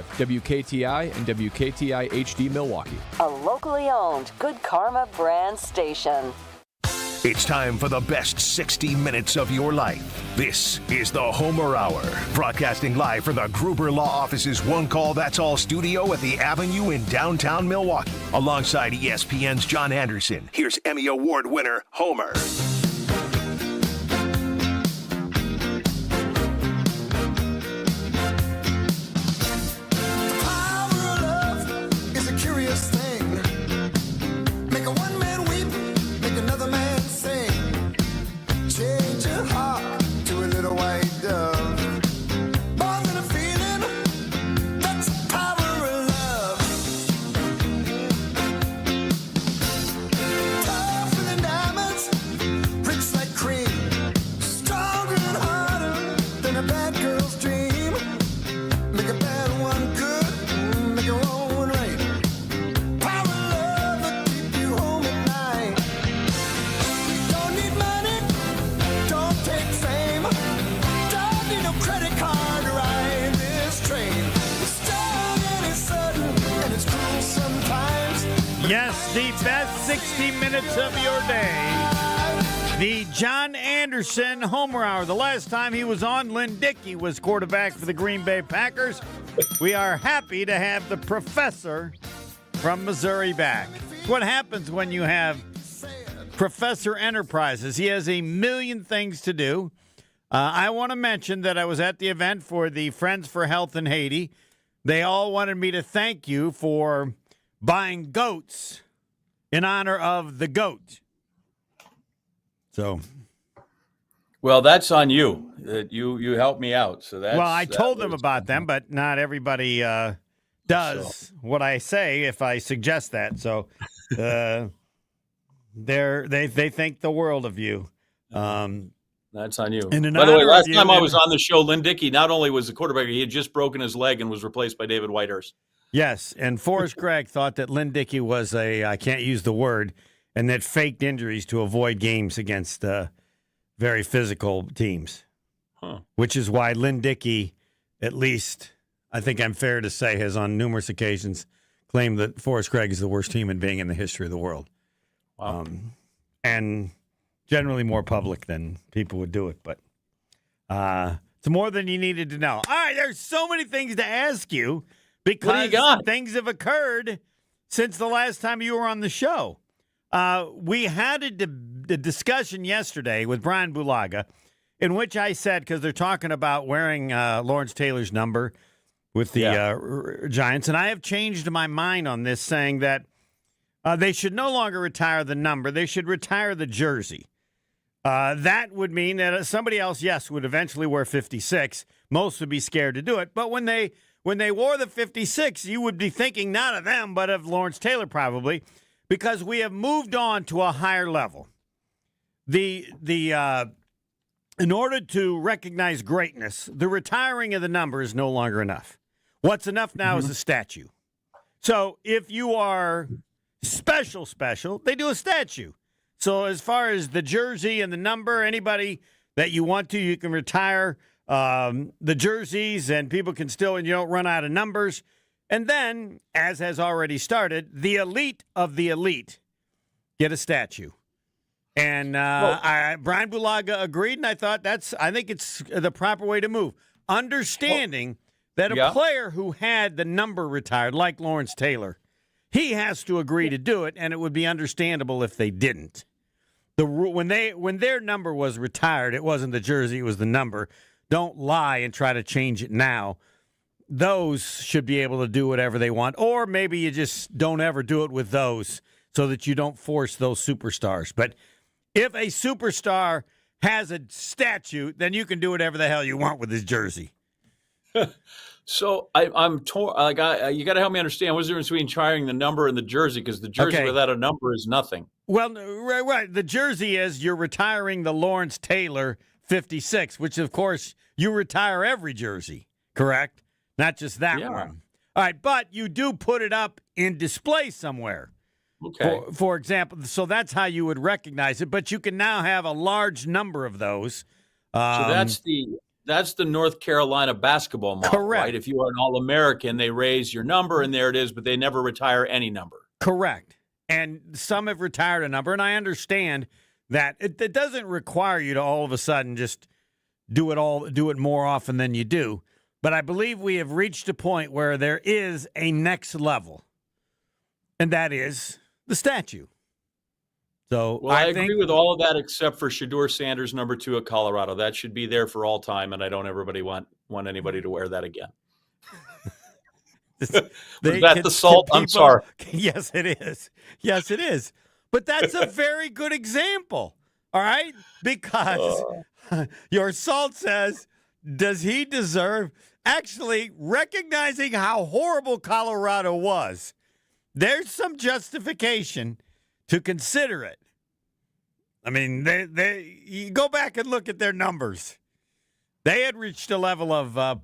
WKTI and WKTI HD Milwaukee. A locally owned Good Karma brand station. It's time for the best 60 minutes of your life. This is the Homer Hour, broadcasting live from the Gruber Law Office's One Call That's All studio at the Avenue in downtown Milwaukee. Alongside ESPN's John Anderson, here's Emmy Award winner Homer. Yes, the best 60 minutes of your day. The John Anderson Homer Hour. The last time he was on, Lynn Dickey was quarterback for the Green Bay Packers. We are happy to have the professor from Missouri back. What happens when you have Professor Enterprises? He has a million things to do. I want to mention that I was at the event for the Friends for Health in Haiti. They all wanted me to thank you for buying goats in honor of the goat. So, well, that's on you. You helped me out. So that's well, I told them about them, but not everybody does what I say if I suggest that. So, they think the world of you. That's on you. By the way, last time I was on the show, Lynn Dickey not only was the quarterback, he had just broken his leg and was replaced by David Whitehurst. Yes, and Forrest Gregg thought that Lynn Dickey was I can't use the word, and that faked injuries to avoid games against very physical teams. Which is why Lynn Dickey, at least I think I'm fair to say, has on numerous occasions claimed that Forrest Gregg is the worst human being in the history of the world. Wow. And generally more public than people would do it, but it's more than you needed to know. All right, there's so many things to ask you. Because what do you got? Things have occurred since the last time you were on the show. We had a discussion yesterday with Brian Bulaga in which I said, because they're talking about wearing Lawrence Taylor's number with the Giants, and I have changed my mind on this, saying that they should no longer retire the number. They should retire the jersey. That would mean that somebody else, yes, would eventually wear 56. Most would be scared to do it. But when they wore the 56, you would be thinking not of them, but of Lawrence Taylor probably, because we have moved on to a higher level. In order to recognize greatness, the retiring of the number is no longer enough. What's enough now is a statue. So if you are special, they do a statue. So as far as the jersey and the number, anybody that you want to, you can retire the jerseys, and people can still, and you don't run out of numbers. And then, as has already started, the elite of the elite get a statue. And Brian Bulaga agreed, and I think it's the proper way to move. Understanding that a player who had the number retired, like Lawrence Taylor, he has to agree to do it, and it would be understandable if they didn't. When their number was retired, it wasn't the jersey, it was the number. Don't lie and try to change it now. Those should be able to do whatever they want. Or maybe you just don't ever do it with those so that you don't force those superstars. But if a superstar has a statue, then you can do whatever the hell you want with his jersey. So I'm torn. You got to help me understand what's the difference between retiring the number and the jersey, because the jersey without a number is nothing. Well, right. The jersey is you're retiring the Lawrence Taylor 56, which, of course, you retire every jersey, correct? Not just that one. All right, but you do put it up in display somewhere. Okay. For example, so that's how you would recognize it, but you can now have a large number of those. So that's That's the North Carolina basketball model, Correct. right? If you are an All-American, they raise your number, and there it is, but they never retire any number. Correct. And some have retired a number, and I understand that it doesn't require you to all of a sudden just do it more often than you do. But I believe we have reached a point where there is a next level, and that is the statue. So Well, I agree with all of that except for Shedeur Sanders, number 2 at Colorado. That should be there for all time, and I don't want anybody to wear that again. Was that the salt? I'm sorry. Yes, it is. Yes, it is. But that's a very good example, all right? Because your salt says, does he deserve actually recognizing how horrible Colorado was? There's some justification to consider it. I mean, you go back and look at their numbers. They had reached a level of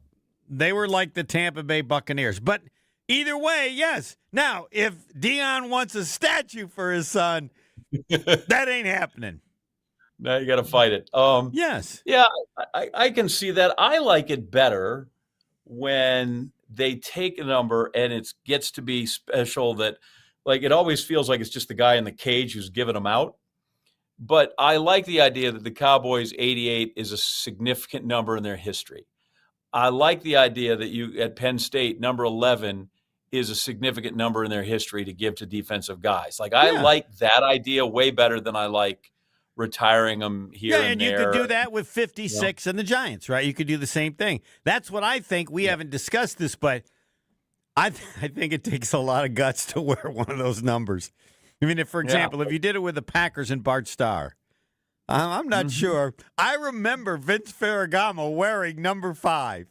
they were like the Tampa Bay Buccaneers. But either way, yes. Now, if Deion wants a statue for his son, that ain't happening. Now you got to fight it. Yes. Yeah, I can see that. I like it better when they take a number and it gets to be special, that like it always feels like it's just the guy in the cage who's giving them out. But I like the idea that the Cowboys 88 is a significant number in their history. I like the idea that you at Penn State, number 11 is a significant number in their history to give to defensive guys. Like I like that idea way better than I like retiring them here and there. Yeah, and you could do that with 56 and the Giants, right? You could do the same thing. That's what I think. We haven't discussed this, but I think it takes a lot of guts to wear one of those numbers. I mean, for example, if you did it with the Packers and Bart Starr, I'm not sure. I remember Vince Ferragamo wearing number 5.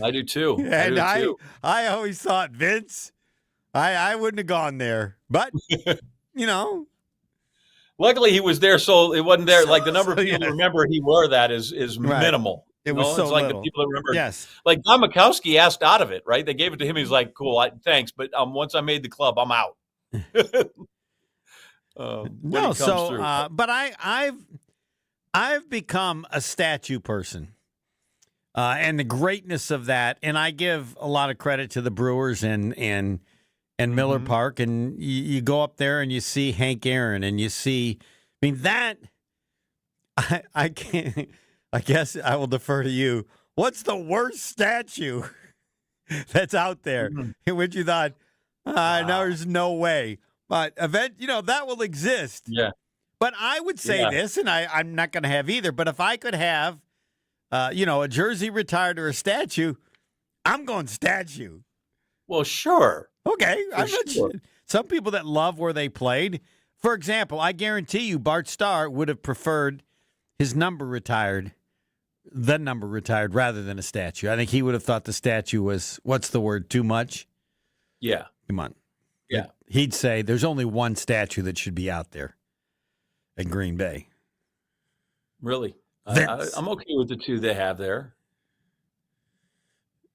I do too. And I always thought, Vince, I wouldn't have gone there. But, luckily he was there, so it wasn't there. Like the number of people who remember he wore that is minimal. It was so it's like little. the people that remember. Yes. Like Don Mikowski asked out of it, right? They gave it to him. He's like, cool, thanks. But once I made the club, I'm out. But I've become a statue person, and the greatness of that, and I give a lot of credit to the Brewers and Miller Park, and you go up there and you see Hank Aaron, and you see, I mean that I can't. I guess I will defer to you. What's the worst statue that's out there in which you thought, no, there's no way? But that will exist. Yeah. But I would say this, and I'm not going to have either, but if I could have, a jersey retired or a statue, I'm going statue. Well, sure. Okay. Some people that love where they played. For example, I guarantee you Bart Starr would have preferred his number retired rather than a statue. I think he would have thought the statue was, what's the word, too much? Yeah. Come on. Yeah. He'd say there's only one statue that should be out there in Green Bay. Really? I'm okay with the 2 they have there.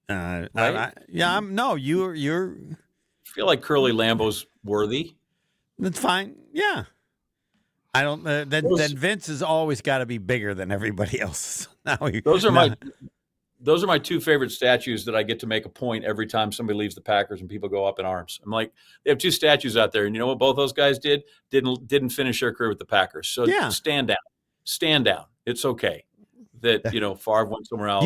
Right? You're. I feel like Curly Lambeau's worthy. That's fine. Yeah. I don't. Then Vince has always got to be bigger than everybody else. Those are my 2 favorite statues that I get to make a point every time somebody leaves the Packers and people go up in arms. I'm like, they have 2 statues out there, and you know what both those guys did? Didn't finish their career with the Packers. So stand down. It's okay that Favre went somewhere else.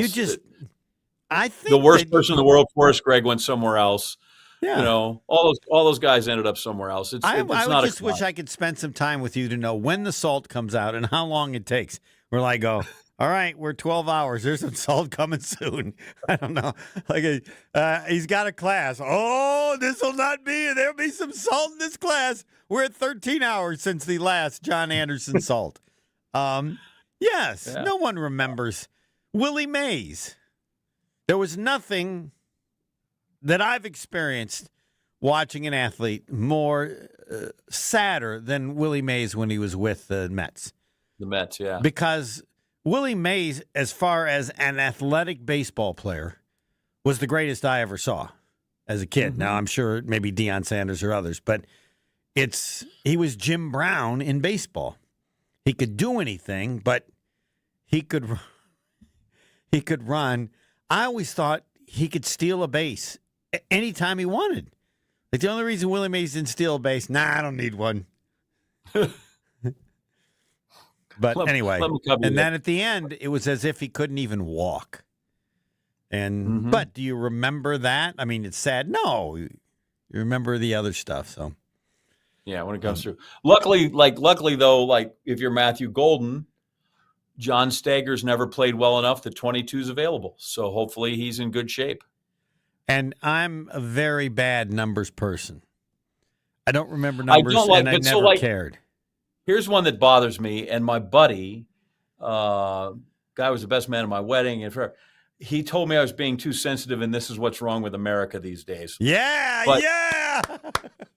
I think the worst person in the world, Forrest Gregg, went somewhere else. Yeah. All those guys ended up somewhere else. I just wish I could spend some time with you to know when the salt comes out and how long it takes. We're like, all right, we're 12 hours. There's some salt coming soon. I don't know. Like he's got a class. Oh, this will not be. There'll be some salt in this class. We're at 13 hours since the last John Anderson salt. Yes, no one remembers Willie Mays. There was nothing that I've experienced watching an athlete more sadder than Willie Mays when he was with the Mets. The Mets, yeah. Because Willie Mays, as far as an athletic baseball player, was the greatest I ever saw as a kid. Now, I'm sure maybe Deion Sanders or others, but he was Jim Brown in baseball. He could do anything, but he could he could run. I always thought he could steal a base anytime he wanted. Like the only reason Willie Mays didn't steal a base, I don't need one. But anyway, and then at the end, it was as if he couldn't even walk. And but do you remember that? I mean, it's sad. No, you remember the other stuff. So yeah, when it comes through. Luckily though, like if you're Matthew Golden, John Stager's never played well enough that 22 is available. So hopefully he's in good shape. And I'm a very bad numbers person. I don't remember numbers, and I never cared. Here's one that bothers me, and my buddy, guy was the best man at my wedding, and he told me I was being too sensitive, and this is what's wrong with America these days. Yeah.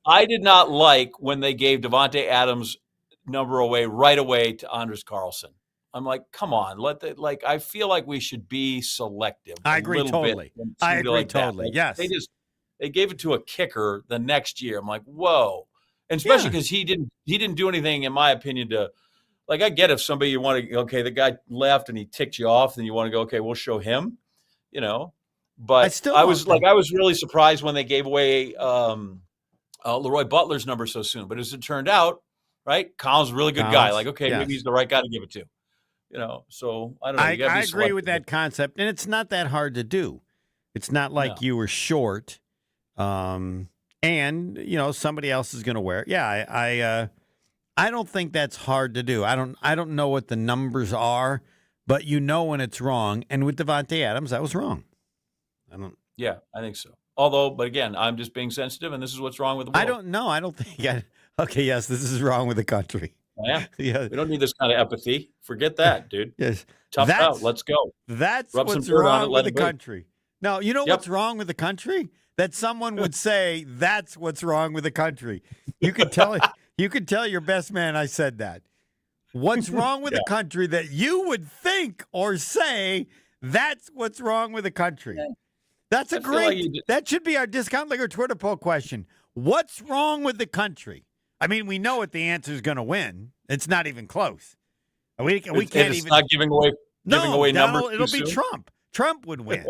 I did not like when they gave Davante Adams' number away right away to Anders Carlson. I'm like, come on, I feel like we should be selective. I agree totally. I agree totally. Yes. They gave it to a kicker the next year. I'm like, whoa. And especially because he didn't do anything, in my opinion, to like, I get if somebody you want to, okay, the guy left and he ticked you off, then you want to go, okay, we'll show him, But I was really surprised when they gave away Leroy Butler's number so soon. But as it turned out, right, Collins is a really good guy. Like, okay, maybe he's the right guy to give it to. So I don't know. I agree with that concept, and it's not that hard to do. It's not like you were short, and somebody else is going to wear it. Yeah, I don't think that's hard to do. I don't know what the numbers are, but when it's wrong. And with Davante Adams, that was wrong. Yeah, I think so. Although, but again, I'm just being sensitive, and this is what's wrong with the world. I don't know. I don't think. Okay, yes, this is wrong with the country. Yeah. We don't need this kind of apathy. Forget that, dude. Yes. Tough out. Let's go. That's what's wrong with the country. No, what's wrong with the country? That someone would say that's what's wrong with the country. You could tell your best man I said that. What's wrong with the country that you would think or say that's what's wrong with the country? That's a that should be our discount liquor Twitter poll question. What's wrong with the country? I mean, we know what the answer is going to win. It's not even close. We can't even. Not giving away numbers. It'll be Trump. Trump would win.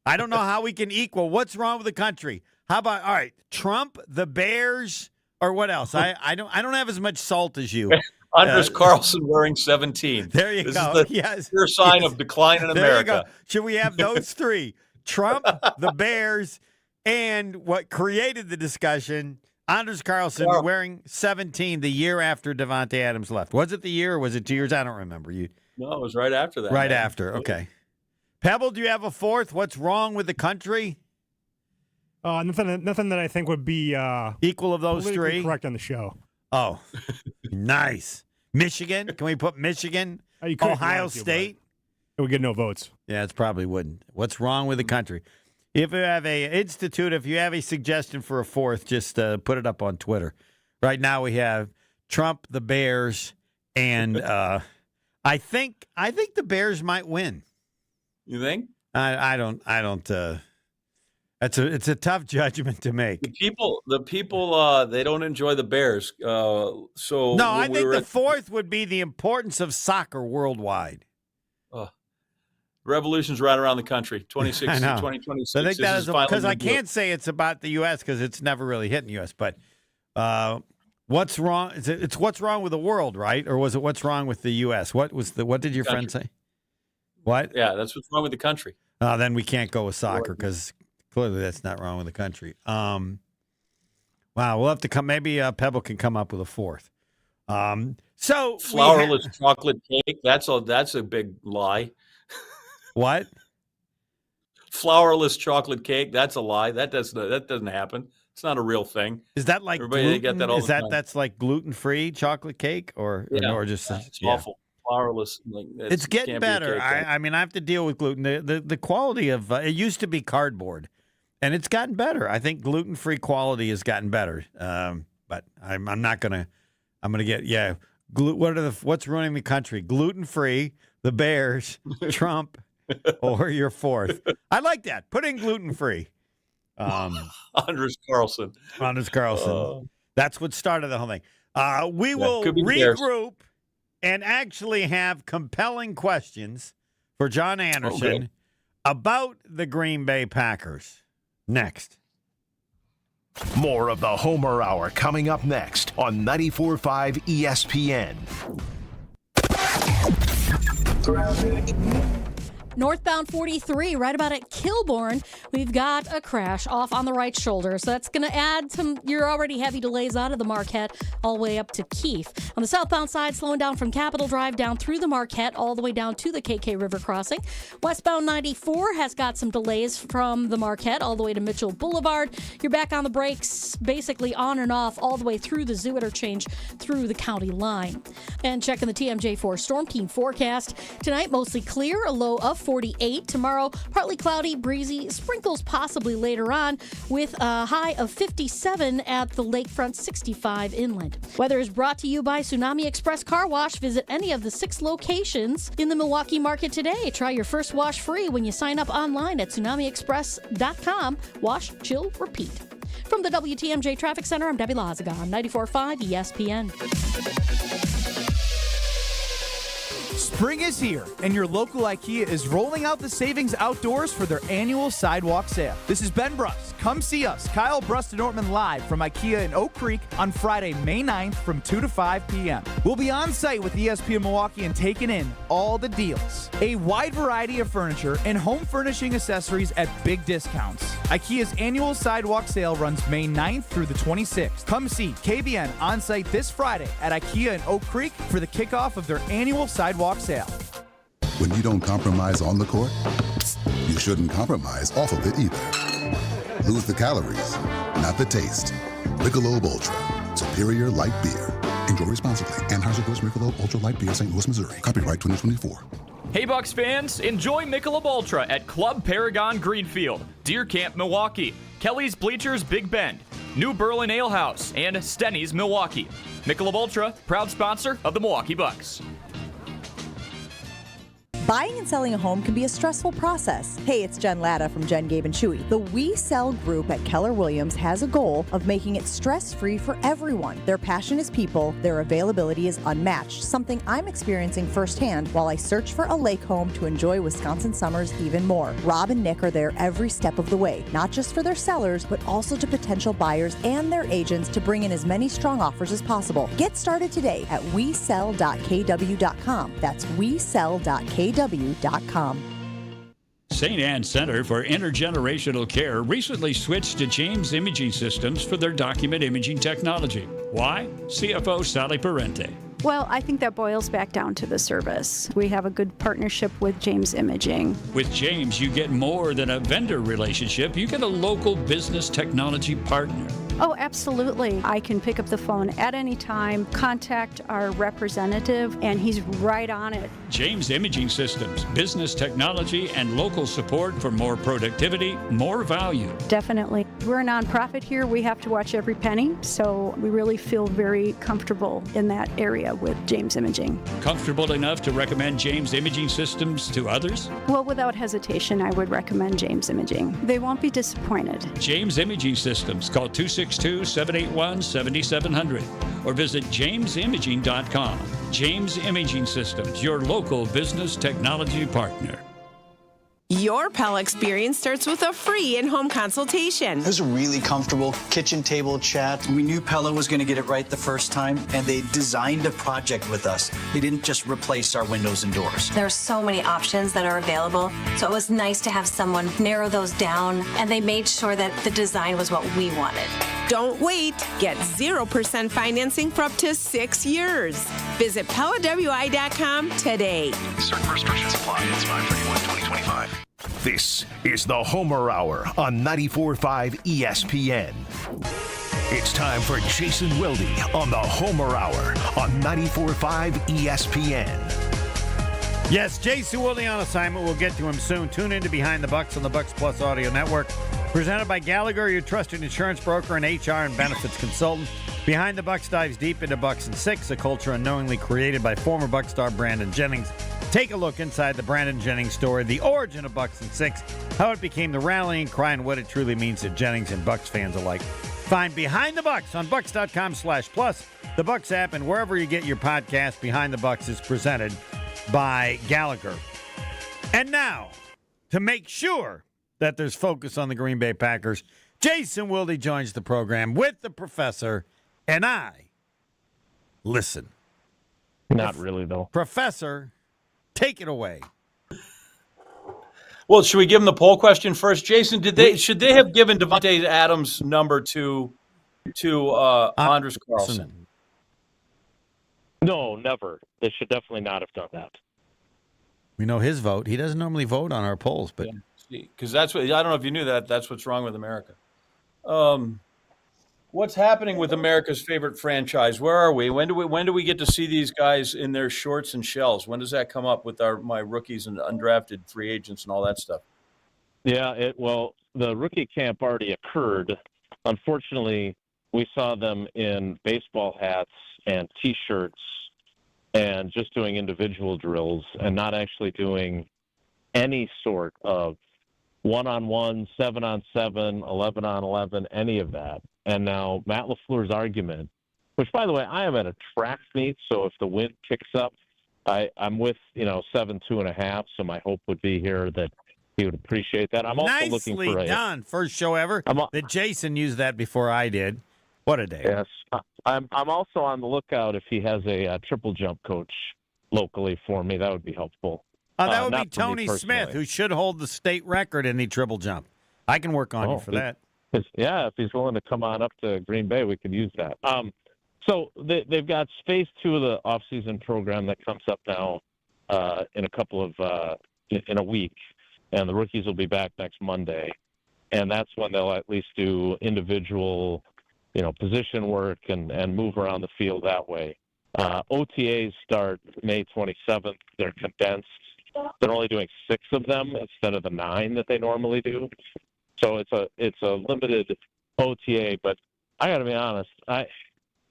I don't know how we can equal. What's wrong with the country? How about Trump, the Bears, or what else? I don't have as much salt as you. Anders Carlson wearing 17. There you go. This is the clear sign of decline in America. There you go. Should we have those three? Trump, the Bears, and what created the discussion, Anders Carlson wearing 17 the year after Davante Adams left. Was it the year or was it 2 years? I don't remember. No, it was right after that. Right after. Okay. Pebble, do you have a fourth? What's wrong with the country? Nothing that I think would be equal of those three. Correct on the show. Oh, nice. Michigan? Can we put Michigan? Ohio State? It would get no votes. Yeah, it probably wouldn't. What's wrong with the country? If you have if you have a suggestion for a fourth, just put it up on Twitter. Right now we have Trump, the Bears, and I think the Bears might win. You think? I don't. It's a tough judgment to make. The people, they don't enjoy the Bears. I think the fourth would be the importance of soccer worldwide. Revolution's right around the country. 2026. So I think that is because I can't say it's about the U.S. because it's never really hit in the U.S. But what's wrong? It's what's wrong with the world, right? Or was it what's wrong with the U.S.? What did your friend say? What? Yeah, that's what's wrong with the country. Then we can't go with soccer because clearly that's not wrong with the country. Wow, we'll have to come. Maybe Pebble can come up with a fourth. So flourless chocolate cake. That's a big lie. What? Flourless chocolate cake. That's a lie. That doesn't happen. It's not a real thing. Is that like everybody get that all the time. That's like gluten-free chocolate cake or just it's awful. Flourless. It's getting better. I mean, I have to deal with gluten. The quality of it used to be cardboard, and it's gotten better. I think gluten-free quality has gotten better. But I'm not gonna. I'm gonna get what's ruining the country? Gluten-free, the Bears, Trump, or your fourth. I like that. Put in gluten-free. Anders Carlson. That's what started the whole thing. We will regroup and actually have compelling questions for John Anderson Okay. about the Green Bay Packers. Next. More of the Homer Hour coming up next on 94.5 ESPN. Northbound 43, right about at Kilbourne, we've got a crash off on the right shoulder. So that's going to add some your already heavy delays out of the Marquette all the way up to Keefe. On the southbound side, slowing down from Capitol Drive down through the Marquette all the way down to the KK River crossing. Westbound 94 has got some delays from the Marquette all the way to Mitchell Boulevard. You're back on the brakes, basically on and off all the way through the Zoo interchange through the county line. And checking the TMJ4 Storm Team forecast. Tonight, mostly clear, a low of 48. Tomorrow, partly cloudy, breezy, sprinkles possibly later on, with a high of 57 at the lakefront, 65 inland. Weather is brought to you by Tsunami Express Car Wash. Visit any of the 6 locations in the Milwaukee market today. Try your first wash free when you sign up online at tsunamiexpress.com. Wash, chill, repeat. From the WTMJ Traffic Center, I'm Debbie Lazaga on 94.5 ESPN. Spring is here, and your local IKEA is rolling out the savings outdoors for their annual sidewalk sale. This is Ben Bruss. Come see us, Kyle Brust and Ortman, live from IKEA in Oak Creek on Friday, May 9th from 2 to 5 p.m. We'll be on site with ESPN Milwaukee and taking in all the deals. A wide variety of furniture and home furnishing accessories at big discounts. IKEA's annual sidewalk sale runs May 9th through the 26th. Come see KBN on site this Friday at IKEA in Oak Creek for the kickoff of their annual sidewalk sale. When you don't compromise on the court, you shouldn't compromise off of it either. Lose the calories, not the taste. Michelob Ultra, superior light beer. Enjoy responsibly. Anheuser-Busch Michelob Ultra Light Beer, St. Louis, Missouri. Copyright 2024. Hey Bucks fans, enjoy Michelob Ultra at Club Paragon Greenfield, Deer Camp Milwaukee, Kelly's Bleachers Big Bend, New Berlin Ale House, and Stenny's Milwaukee. Michelob Ultra, proud sponsor of the Milwaukee Bucks. Buying and selling a home can be a stressful process. Hey, it's Jen Latta from Jen, Gabe, and Chewy. The We Sell group at Keller Williams has a goal of making it stress-free for everyone. Their passion is people, their availability is unmatched, something I'm experiencing firsthand while I search for a lake home to enjoy Wisconsin summers even more. Rob and Nick are there every step of the way, not just for their sellers, but also to potential buyers and their agents to bring in as many strong offers as possible. Get started today at wesell.kw.com. That's wesell.kw.com. St. Anne Center for Intergenerational Care recently switched to James Imaging Systems for their document imaging technology. Why? CFO Sally Parente. Well, I think that boils back down to the service. We have a good partnership with James Imaging. With James, you get more than a vendor relationship. You get a local business technology partner. Oh, absolutely. I can pick up the phone at any time, contact our representative, and he's right on it. James Imaging Systems, business technology and local support for more productivity, more value. Definitely. We're a nonprofit here. We have to watch every penny, so we really feel very comfortable in that area with James Imaging. Comfortable enough to recommend James Imaging Systems to others? Well, without hesitation, I would recommend James Imaging. They won't be disappointed. James Imaging Systems. Call 262-781-7700 or visit jamesimaging.com. James Imaging Systems, your local business technology partner. Your Pella experience starts with a free in-home consultation. It was a really comfortable kitchen table chat. We knew Pella was going to get it right the first time, and they designed a project with us. They didn't just replace our windows and doors. There are so many options that are available, so it was nice to have someone narrow those down, and they made sure that the design was what we wanted. Don't wait. Get 0% financing for up to 6 years. Visit PellaWI.com today. Certain restrictions apply. It's 5/31/2025. This is the Homer Hour on 94.5 ESPN. It's time for Jason Wilde on the Homer Hour on 94.5 ESPN. Yes, Jason Wilde on assignment. We'll get to him soon. Tune in to Behind the Bucks on the Bucks Plus Audio Network. Presented by Gallagher, your trusted insurance broker and HR and benefits consultant. Behind the Bucks dives deep into Bucks and Six, a culture unknowingly created by former Bucks star Brandon Jennings. Take a look inside the Brandon Jennings story, the origin of Bucks and Six, how it became the rallying cry, and what it truly means to Jennings and Bucks fans alike. Find Behind the Bucks on Bucks.com/plus, the Bucks app, and wherever you get your podcast. Behind the Bucks is presented by Gallagher. And now, to make sure that there's focus on the Green Bay Packers, Jason Wilde joins the program with the professor, and I listen. Not really, though. Professor, take it away. Well, should we give him the poll question first, Jason? Should they have given Devontae Adams' number to Andres Carlson? No, never. They should definitely not have done that. We know his vote. He doesn't normally vote on our polls, but Because that's what, I don't know if you knew that. That's what's wrong with America. What's happening with America's favorite franchise? Where are we? When do we get to see these guys in their shorts and shells? When does that come up with my rookies and undrafted free agents and all that stuff? Yeah, well, the rookie camp already occurred. Unfortunately, we saw them in baseball hats and T-shirts and just doing individual drills and not actually doing any sort of 1-on-1, 7-on-7, 11-on-11, any of that. And now Matt LaFleur's argument, which, by the way, I am at a track meet, so if the wind kicks up, I'm with, 7.5, so my hope would be here that he would appreciate that. I'm also looking for nicely done. First show ever that Jason used that before I did. What a day. Yes. I'm also on the lookout if he has a triple jump coach locally for me. That would be helpful. That would be Tony Smith, who should hold the state record in the triple jump. I can work on you for that. Yeah, if he's willing to come on up to Green Bay, we could use that. So they've got phase 2 of the off-season program that comes up now in a week, and the rookies will be back next Monday, and that's when they'll at least do individual, position work and move around the field that way. OTAs start May 27th. They're condensed. They're only doing 6 of them instead of the 9 that they normally do. So it's a limited OTA, but I got to be honest. I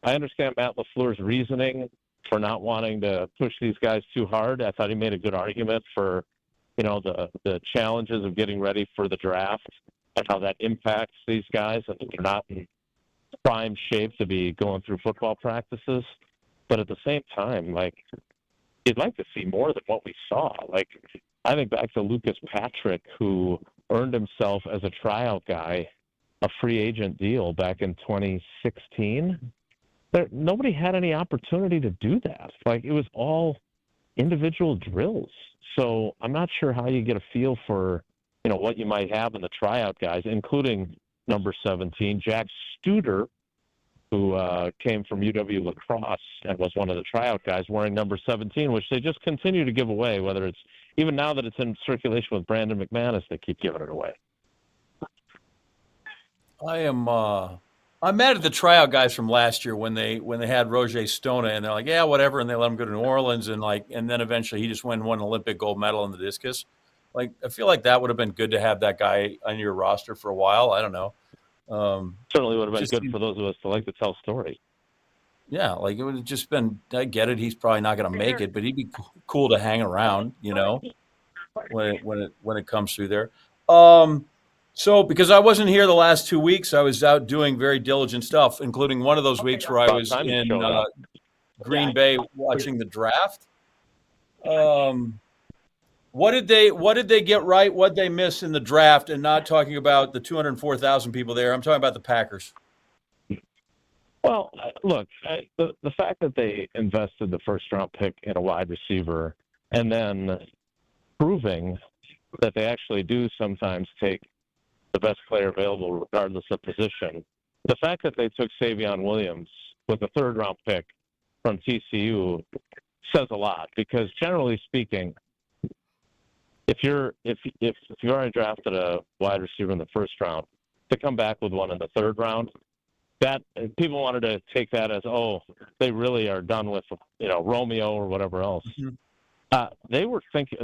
understand Matt LaFleur's reasoning for not wanting to push these guys too hard. I thought he made a good argument for, the challenges of getting ready for the draft and how that impacts these guys and they're not in prime shape to be going through football practices. But at the same time, you'd like to see more than what we saw. I think back to Lucas Patrick, who earned himself as a tryout guy a free agent deal back in 2016. Nobody had any opportunity to do that. It was all individual drills. So I'm not sure how you get a feel for, what you might have in the tryout guys, including number 17, Jack Studer, who came from UW La Crosse and was one of the tryout guys wearing number 17, which they just continue to give away, whether it's even now that it's in circulation with Brandon McManus, they keep giving it away. I'm mad at the tryout guys from last year when they had Roger Stona and they're like, yeah, whatever, and they let him go to New Orleans and then eventually he just won an Olympic gold medal in the discus. I feel like that would have been good to have that guy on your roster for a while. I don't know. Certainly would have been good for those of us that like to tell stories. Yeah, it would have just been. I get it. He's probably not going to make it, but he'd be cool to hang around. When it comes through there. So because I wasn't here the last 2 weeks, I was out doing very diligent stuff, including one of those weeks where I was in Green Bay watching the draft. What did they get right? What did they miss in the draft? And not talking about the 204,000 people there. I'm talking about the Packers. Well, look, the fact that they invested the first-round pick in a wide receiver and then proving that they actually do sometimes take the best player available regardless of position. The fact that they took Savion Williams with a third-round pick from TCU says a lot because generally speaking, if you already drafted a wide receiver in the first round, to come back with one in the third round, that people wanted to take that as, they really are done with, Romeo or whatever else. Mm-hmm. They were thinking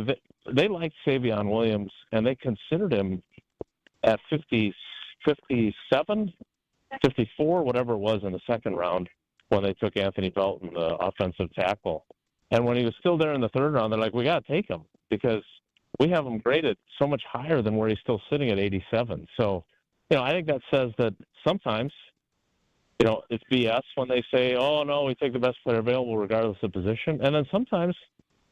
they liked Savion Williams and they considered him at 50, 57, 54, whatever it was in the second round when they took Anthony Belton, the offensive tackle. And when he was still there in the third round, they're like, we got to take him because we have him graded so much higher than where he's still sitting at 87. So, I think that says that sometimes, it's BS when they say, oh, no, we take the best player available regardless of position. And then sometimes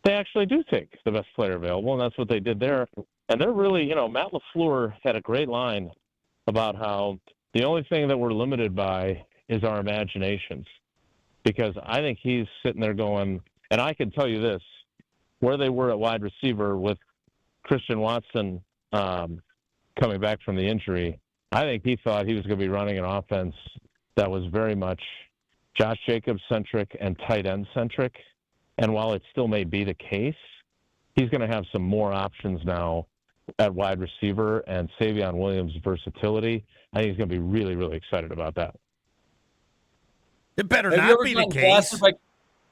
they actually do take the best player available, and that's what they did there. And they're really, Matt LaFleur had a great line about how the only thing that we're limited by is our imaginations. Because I think he's sitting there going, and I can tell you this, where they were at wide receiver with Christian Watson coming back from the injury, I think he thought he was going to be running an offense that was very much Josh Jacobs-centric and tight end-centric. And while it still may be the case, he's going to have some more options now at wide receiver, and Savion Williams' versatility. I think he's going to be really, really excited about that. It better Have you not ever be the gotten case. blasted by-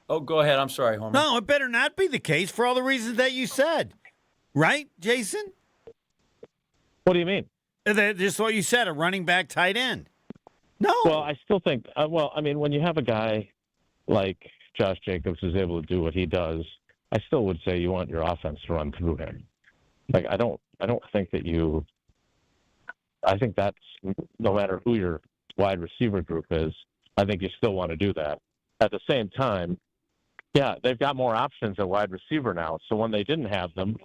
Oh, go ahead. I'm sorry, Homer. No, it better not be the case for all the reasons that you said. Right, Jason? What do you mean? Just what you said, a running back tight end. No. Well, I still think, when you have a guy like Josh Jacobs who's able to do what he does, I still would say you want your offense to run through him. Like, I don't think that I think that's no matter who your wide receiver group is, I think you still want to do that. At the same time, yeah, they've got more options at wide receiver now. So when they didn't have them,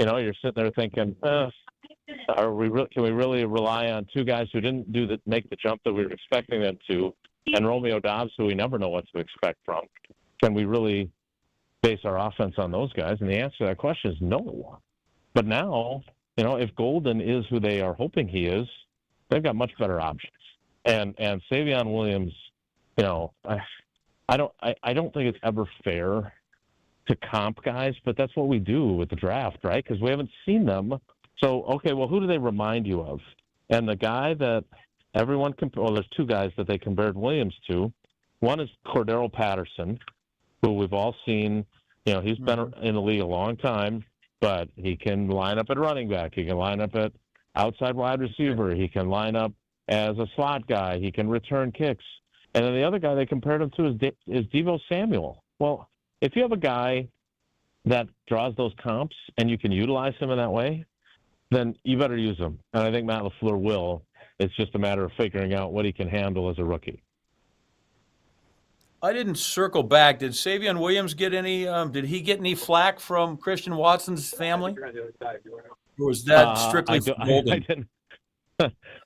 you're sitting there thinking, can we really rely on two guys who didn't make the jump that we were expecting them to, and Romeo Doubs, who we never know what to expect from? Can we really base our offense on those guys? And the answer to that question is no. But now, if Golden is who they are hoping he is, they've got much better options. And Savion Williams, I don't think it's ever fair to comp guys, but that's what we do with the draft, right? Because we haven't seen them. So, okay, well, who do they remind you of? And the guy that everyone there's two guys that they compared Williams to. One is Cordero Patterson, who we've all seen. He's been in the league a long time, but he can line up at running back. He can line up at outside wide receiver. He can line up as a slot guy. He can return kicks. And then the other guy they compared him to is Deebo Samuel. Well, if you have a guy that draws those comps and you can utilize him in that way, then you better use him. And I think Matt LaFleur will. It's just a matter of figuring out what he can handle as a rookie. I didn't circle back. Did Savion Williams get any? Did he get any flack from Christian Watson's family? Or was that strictly Golden?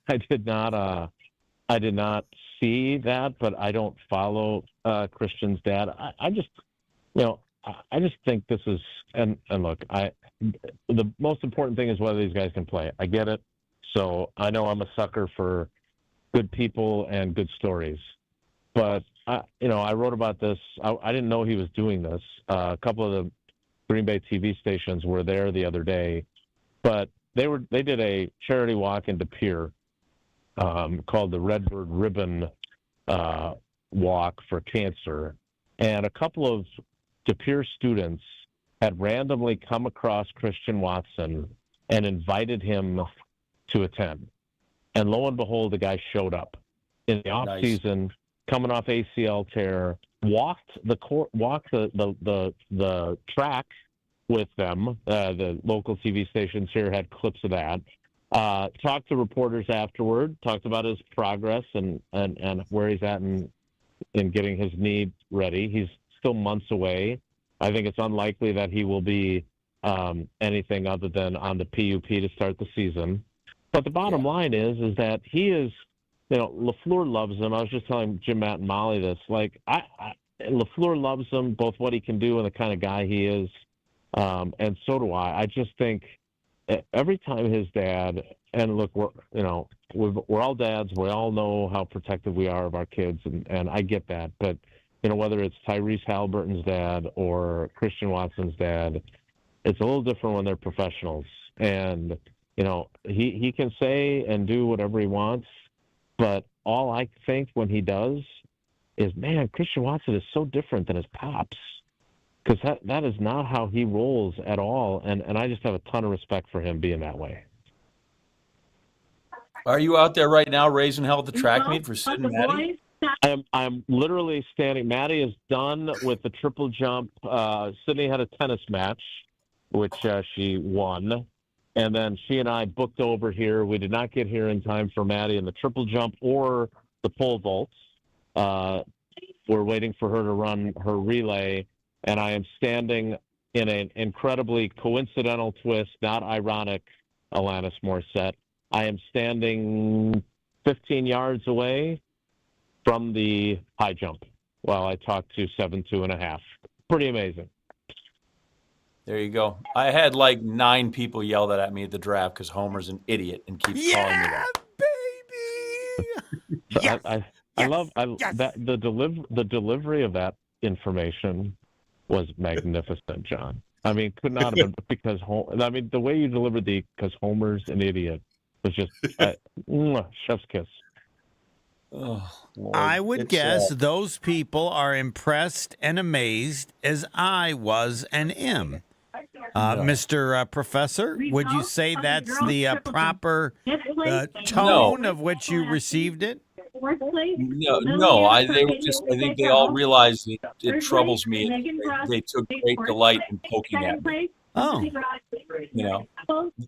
I did not see that, but I don't follow Christian's dad. I just think this is and look, the most important thing is whether these guys can play. I get it. So I know I'm a sucker for good people and good stories. But I wrote about this. I didn't know he was doing this. A couple of the Green Bay TV stations were there the other day, but they did a charity walk in De Pere called the Redbird Ribbon Walk for Cancer, and a couple of De Pere students had randomly come across Christian Watson and invited him to attend. And lo and behold, the guy showed up in the off season. Coming off ACL tear, walked the track with them. The local TV stations here had clips of that. Talked to reporters afterward. Talked about his progress and where he's at in getting his knee ready. He's still months away. I think it's unlikely that he will be anything other than on the PUP to start the season. But the bottom line is that he is. LaFleur loves him. I was just telling Jim, Matt, and Molly this. LaFleur loves him, both what he can do and the kind of guy he is, and so do I. I just think every time his dad, and look, we're all dads. We all know how protective we are of our kids, and I get that. But, whether it's Tyrese Halliburton's dad or Christian Watson's dad, it's a little different when they're professionals. And, he can say and do whatever he wants. But all I think when he does is, man, Christian Watson is so different than his pops, because that is not how he rolls at all. And I just have a ton of respect for him being that way. Are you out there right now raising hell at the track meet for Sid and Maddie? I'm literally standing. Maddie is done with the triple jump. Sydney had a tennis match, which she won. And then she and I booked over here. We did not get here in time for Maddie in the triple jump or the pole vaults. We're waiting for her to run her relay, and I am standing in an incredibly coincidental twist, not ironic, Alanis Morissette, I am standing 15 yards away from the high jump while I talk to 7'2½". Pretty amazing. There you go. I had like 9 people yell that at me at the draft because Homer's an idiot and keeps calling me that. Yes! I love that the delivery of that information was magnificent, John. I mean, could not have been because the way you delivered because Homer's an idiot was just chef's kiss. Oh, Lord. I would guess those people are impressed and amazed as I was and am. Mr. Professor, would you say that's the proper tone of which you received it? No. I think they all realize it troubles me. They took great delight in poking at me. Oh.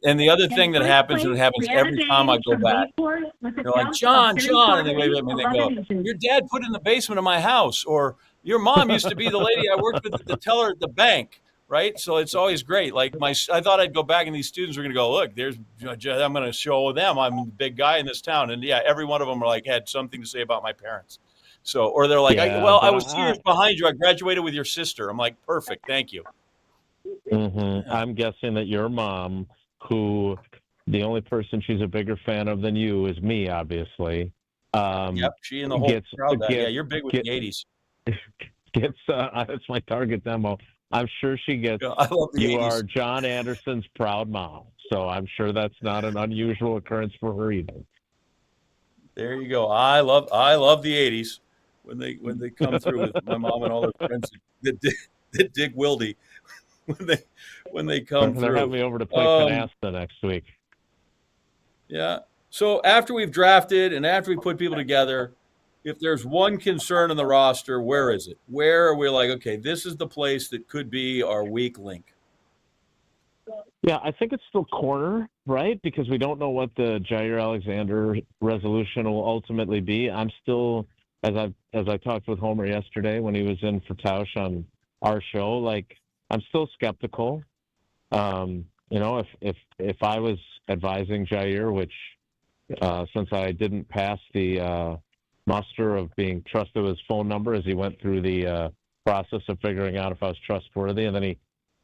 And the other thing that happens, and it happens every time I go back, they're like, John, and they wave at me and they go, your dad put in the basement of my house, or your mom used to be the lady I worked with at the teller at the bank. Right, so it's always great. Like I thought I'd go back, and these students are going to go, look, I'm going to show them I'm the big guy in this town, and yeah, every one of them had something to say about my parents. So, or they're like, I was serious behind you. I graduated with your sister. I'm like, perfect, thank you. Mm-hmm. I'm guessing that your mom, who the only person she's a bigger fan of than you is me, obviously. Yep, she and the whole crowd. Yeah, you're big with the 80s. That's my target demo. I'm sure she gets, you are John Anderson's proud mom. So I'm sure that's not an unusual occurrence for her either. There you go. I love the 80s when they come through with my mom and all their friends that dig Wildy when they come through. They'll have me over to play Canasta next week. Yeah. So after we've drafted and after we put people together, if there's one concern in the roster, where is it? Where are we like, okay, this is the place that could be our weak link? Yeah, I think it's still corner, right? Because we don't know what the Jair Alexander resolution will ultimately be. I'm still, as I talked with Homer yesterday when he was in for Tausch on our show, like I'm still skeptical. If I was advising Jair, which since I didn't pass the muster of being trusted with his phone number as he went through the process of figuring out if I was trustworthy, and then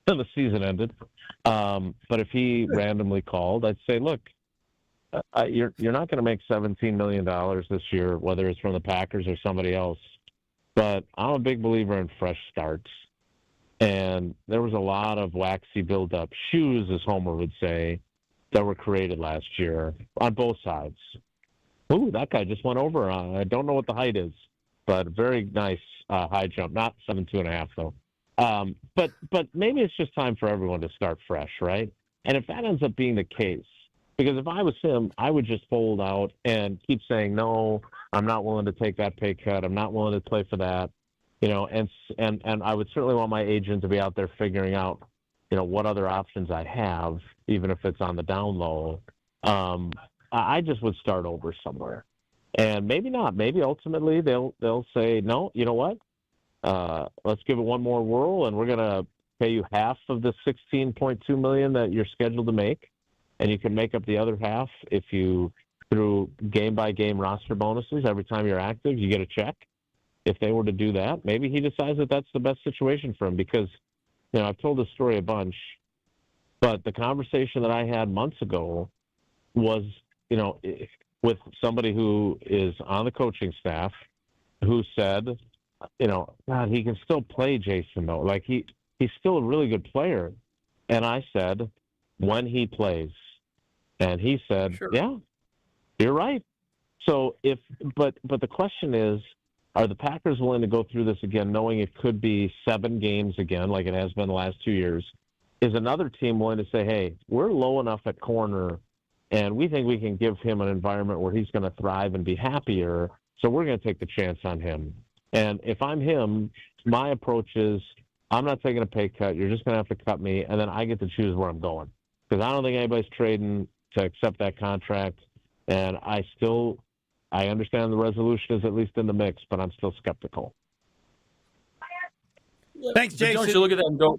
the season ended. But if he randomly called, I'd say, look, you're not going to make $17 million this year, whether it's from the Packers or somebody else. But I'm a big believer in fresh starts. And there was a lot of waxy build-up shoes, as Homer would say, that were created last year on both sides. Ooh, that guy just went over. I don't know what the height is, but very nice high jump. Not 7'2½" though. But maybe it's just time for everyone to start fresh, right? And if that ends up being the case, because if I was him, I would just hold out and keep saying, no, I'm not willing to take that pay cut. I'm not willing to play for that. And I would certainly want my agent to be out there figuring out, what other options I have, even if it's on the down low. I just would start over somewhere, and maybe not. Maybe ultimately they'll say, no, you know what? Let's give it one more whirl, and we're going to pay you half of the $16.2 million that you're scheduled to make, and you can make up the other half if you, through game-by-game roster bonuses, every time you're active, you get a check. If they were to do that, maybe he decides that that's the best situation for him because, I've told this story a bunch, but the conversation that I had months ago was, with somebody who is on the coaching staff who said, God, he can still play Jason, though. Like, he's still a really good player. And I said, when he plays. And he said, sure. Yeah, you're right. So but the question is, are the Packers willing to go through this again, knowing it could be 7 games again, like it has been the last 2 years? Is another team willing to say, hey, we're low enough at corner, and we think we can give him an environment where he's going to thrive and be happier, so we're going to take the chance on him. And if I'm him, my approach is I'm not taking a pay cut. You're just going to have to cut me, and then I get to choose where I'm going. Because I don't think anybody's trading to accept that contract, and I understand the resolution is at least in the mix, but I'm still skeptical. Thanks, Jason. Don't you look at that and go,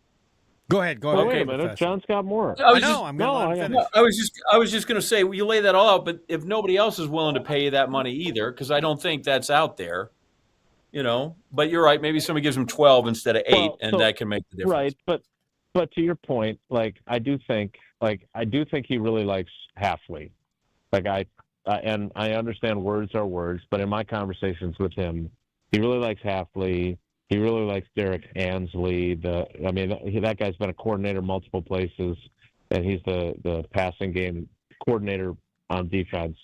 Go ahead. Oh, wait a minute. Professor. John's got more. I was just going to say, well, you lay that all out, but if nobody else is willing to pay you that money either, because I don't think that's out there, But you're right. Maybe somebody gives him 12 instead of 8, and that can make the difference. Right, but to your point, I do think he really likes Halfley. And I understand words are words, but in my conversations with him, he really likes Halfley. He really likes Derek Ansley. That guy's been a coordinator multiple places, and he's the passing game coordinator on defense.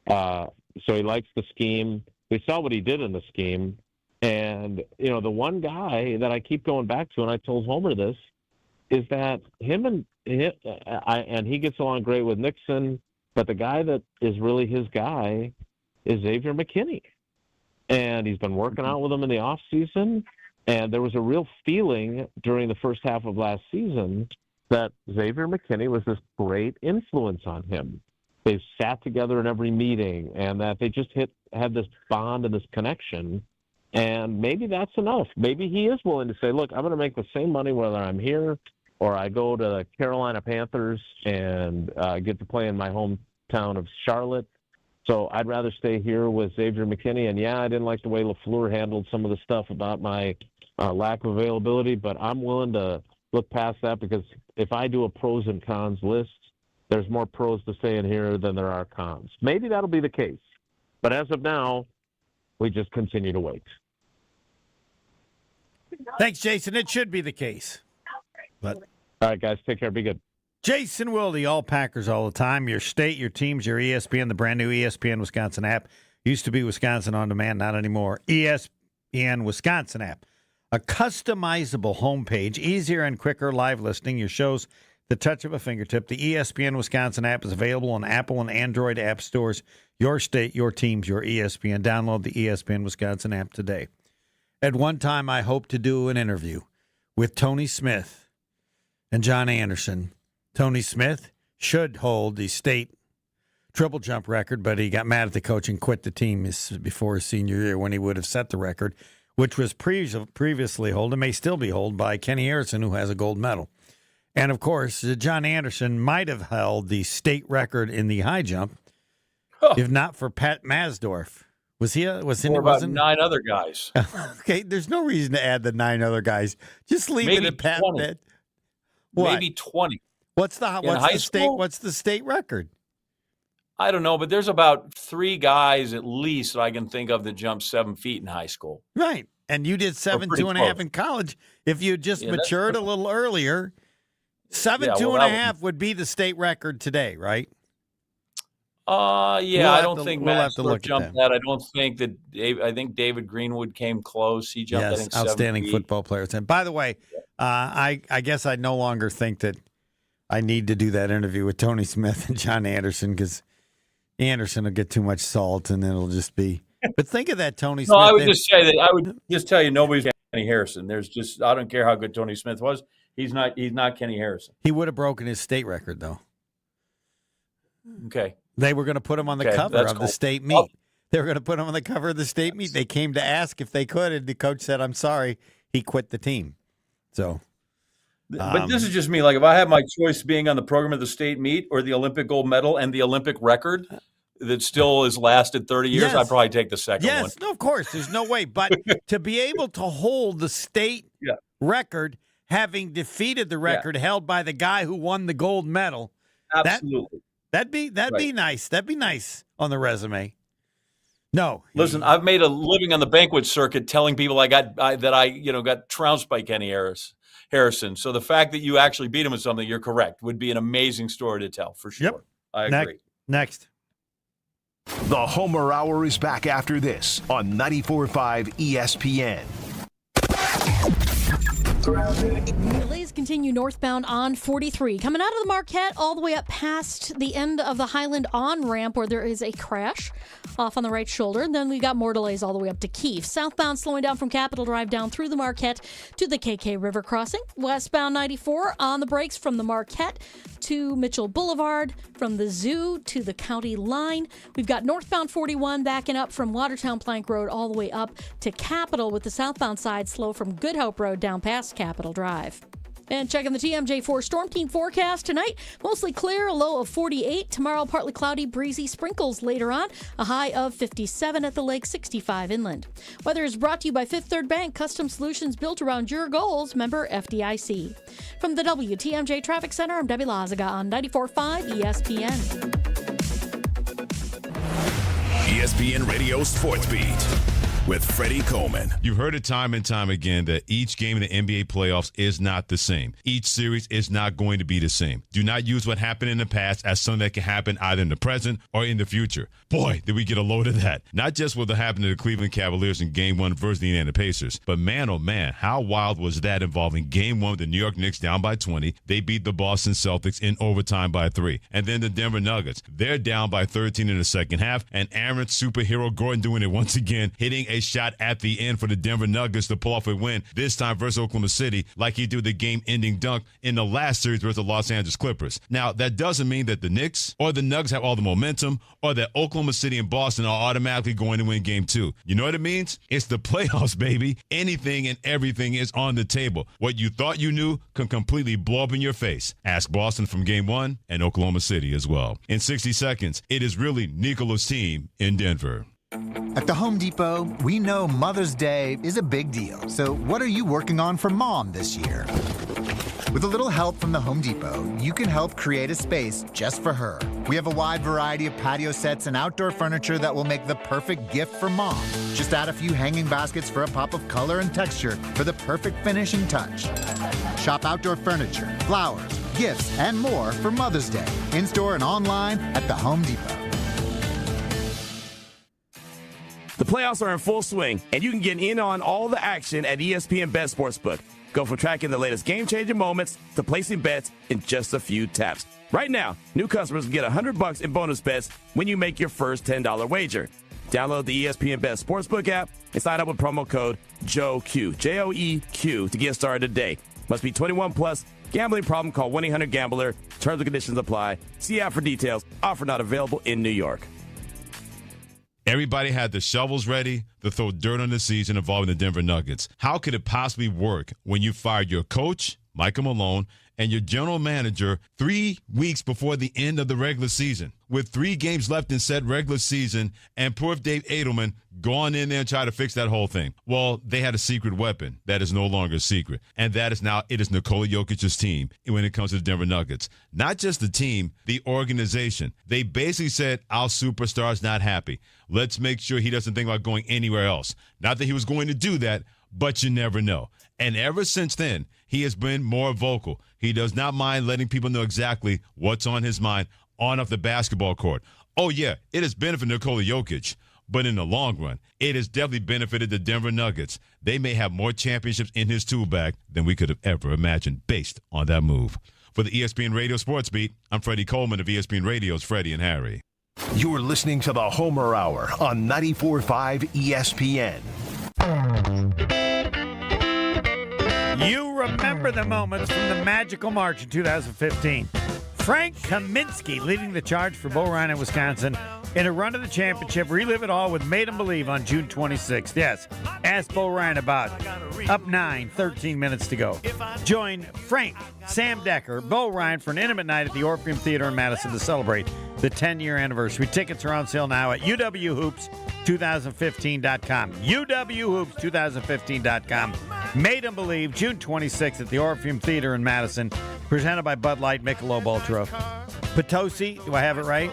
So he likes the scheme. We saw what he did in the scheme. And, the one guy that I keep going back to, and I told Homer this, is that and he gets along great with Nixon, but the guy that is really his guy is Xavier McKinney. And he's been working out with him in the offseason. And there was a real feeling during the first half of last season that Xavier McKinney was this great influence on him. They sat together in every meeting, and that they just had this bond and this connection. And maybe that's enough. Maybe he is willing to say, look, I'm going to make the same money whether I'm here or I go to the Carolina Panthers and get to play in my hometown of Charlotte. So I'd rather stay here with Xavier McKinney. And, I didn't like the way LaFleur handled some of the stuff about my lack of availability, but I'm willing to look past that because if I do a pros and cons list, there's more pros to stay in here than there are cons. Maybe that'll be the case. But as of now, we just continue to wait. Thanks, Jason. It should be the case. But all right, guys, take care. Be good. Jason Wilde, all Packers all the time. Your state, your teams, your ESPN, the brand new ESPN Wisconsin app. Used to be Wisconsin On Demand, not anymore. ESPN Wisconsin app. A customizable homepage, easier and quicker live listening. Your shows, the touch of a fingertip. The ESPN Wisconsin app is available on Apple and Android app stores. Your state, your teams, your ESPN. Download the ESPN Wisconsin app today. At one time, I hoped to do an interview with Tony Smith and John Anderson. Tony Smith should hold the state triple jump record, but he got mad at the coach and quit the team before his senior year when he would have set the record, which was previously held and may still be held by Kenny Harrison, who has a gold medal. And, of course, John Anderson might have held the state record in the high jump, if not for Pat Masdorf. Was he? Wasn't 9 other guys? Okay, there's no reason to add the 9 other guys. Just leave it at Pat. Maybe 20. What's the state record? I don't know, but there's about 3 guys at least that I can think of that jumped 7 feet in high school. Right, and you did 7.2.5 in college. If you just matured a little earlier, 7.2.5 would be the state record today, right? I don't think Masdorf jumped that. I don't think that. I think David Greenwood came close. He jumped. Yes, outstanding football players. And by the way, I guess I no longer think that I need to do that interview with Tony Smith and John Anderson because Anderson will get too much salt and it'll just be. But think of that, Tony Smith. No, I would just say that. I would just tell you, nobody's Kenny Harrison. There's just. I don't care how good Tony Smith was. He's not Kenny Harrison. He would have broken his state record though. Okay. They were going to put him on the cover of the state meet. They were going to put him on the cover of the state meet. They came to ask if they could, and the coach said, "I'm sorry." He quit the team. So, but this is just me. Like if I have my choice being on the program of the state meet or the Olympic gold medal and the Olympic record that still has lasted 30 years, I'd probably take the second one. Yes, no, of course. There's no way. But to be able to hold the state record, having defeated the record held by the guy who won the gold medal, absolutely. That'd be nice. That'd be nice on the resume. No, listen, I've made a living on the banquet circuit telling people I got trounced by Kenny Harrison. So the fact that you actually beat him with something, you're correct, would be an amazing story to tell for sure. Yep. I agree. Next. The Homer Hour is back after this on 94.5 ESPN. Delays continue northbound on 43. Coming out of the Marquette all the way up past the end of the Highland on-ramp where there is a crash off on the right shoulder. And then we got more delays all the way up to Keefe. Southbound slowing down from Capitol Drive down through the Marquette to the KK River crossing. Westbound 94 on the brakes from the Marquette to Mitchell Boulevard, from the zoo to the county line. We've got northbound 41 backing up from Watertown Plank Road all the way up to Capitol with the southbound side slow from Good Hope Road down past Capitol Drive. And checking the TMJ4 Storm Team forecast tonight, mostly clear, a low of 48. Tomorrow, partly cloudy, breezy, sprinkles later on, a high of 57 at the lake, 65 inland. Weather is brought to you by Fifth Third Bank, custom solutions built around your goals, member FDIC. From the WTMJ Traffic Center, I'm Debbie Lazaga on 94.5 ESPN. ESPN Radio Sports Beat with Freddie Coleman. You've heard it time and time again that each game in the NBA playoffs is not the same. Each series is not going to be the same. Do not use what happened in the past as something that can happen either in the present or in the future. Boy, did we get a load of that. Not just what happened to the Cleveland Cavaliers in Game 1 versus the Indiana Pacers, but man, oh man, how wild was that involving Game 1 with the New York Knicks down by 20. They beat the Boston Celtics in overtime by 3. And then the Denver Nuggets, they're down by 13 in the second half, and Aaron superhero Gordon doing it once again, hitting a shot at the end for the Denver Nuggets to pull off a win, this time versus Oklahoma City, like he did the game-ending dunk in the last series versus the Los Angeles Clippers. Now, that doesn't mean that the Knicks or the Nuggets have all the momentum or that Oklahoma City and Boston are automatically going to win Game 2. You know what it means? It's the playoffs, baby. Anything and everything is on the table. What you thought you knew can completely blow up in your face. Ask Boston from Game 1 and Oklahoma City as well. In 60 seconds, it is really Nikola's team in Denver. At the Home Depot, we know Mother's Day is a big deal. So what are you working on for Mom this year? With a little help from the Home Depot, you can help create a space just for her. We have a wide variety of patio sets and outdoor furniture that will make the perfect gift for Mom. Just add a few hanging baskets for a pop of color and texture for the perfect finishing touch. Shop outdoor furniture, flowers, gifts, and more for Mother's Day, in-store and online at the Home Depot. The playoffs are in full swing, and you can get in on all the action at ESPN Bet Sportsbook. Go from tracking the latest game-changing moments to placing bets in just a few taps. Right now, new customers can get $100 in bonus bets when you make your first $10 wager. Download the ESPN Bet Sportsbook app and sign up with promo code JOEQ, J-O-E-Q, to get started today. Must be 21 plus. Gambling problem? Call 1-800-GAMBLER. Terms and conditions apply. See app for details. Offer not available in New York. Everybody had the shovels ready to throw dirt on the season involving the Denver Nuggets. How could it possibly work when you fired your coach, Michael Malone, and your general manager 3 weeks before the end of the regular season? With 3 games left in said regular season, and poor Dave Edelman gone in there and tried to fix that whole thing. Well, they had a secret weapon that is no longer a secret, and that is now it is Nikola Jokic's team when it comes to the Denver Nuggets. Not just the team, the organization. They basically said, our superstar's not happy. Let's make sure he doesn't think about going anywhere else. Not that he was going to do that, but you never know. And ever since then, he has been more vocal. He does not mind letting people know exactly what's on his mind on off the basketball court. Oh, yeah, it has benefited Nikola Jokic, but in the long run, it has definitely benefited the Denver Nuggets. They may have more championships in his tool bag than we could have ever imagined based on that move. For the ESPN Radio Sports Beat, I'm Freddie Coleman of ESPN Radio's Freddie and Harry. You're listening to the Homer Hour on 94.5 ESPN. You remember the moments from the magical March in 2015. Frank Kaminsky leading the charge for Bo Ryan in Wisconsin in a run to the championship. Relive it all with Made 'em Believe on June 26th. Yes, ask Bo Ryan about it. Up 9, 13 minutes to go. Join Frank, Sam Decker, Bo Ryan for an intimate night at the Orpheum Theater in Madison to celebrate the 10-year anniversary. Tickets are on sale now at uwhoops2015.com. uwhoops2015.com. Made 'em Believe, June 26th at the Orpheum Theater in Madison. Presented by Bud Light, Michelob Ultra. Potosi, do I have it right?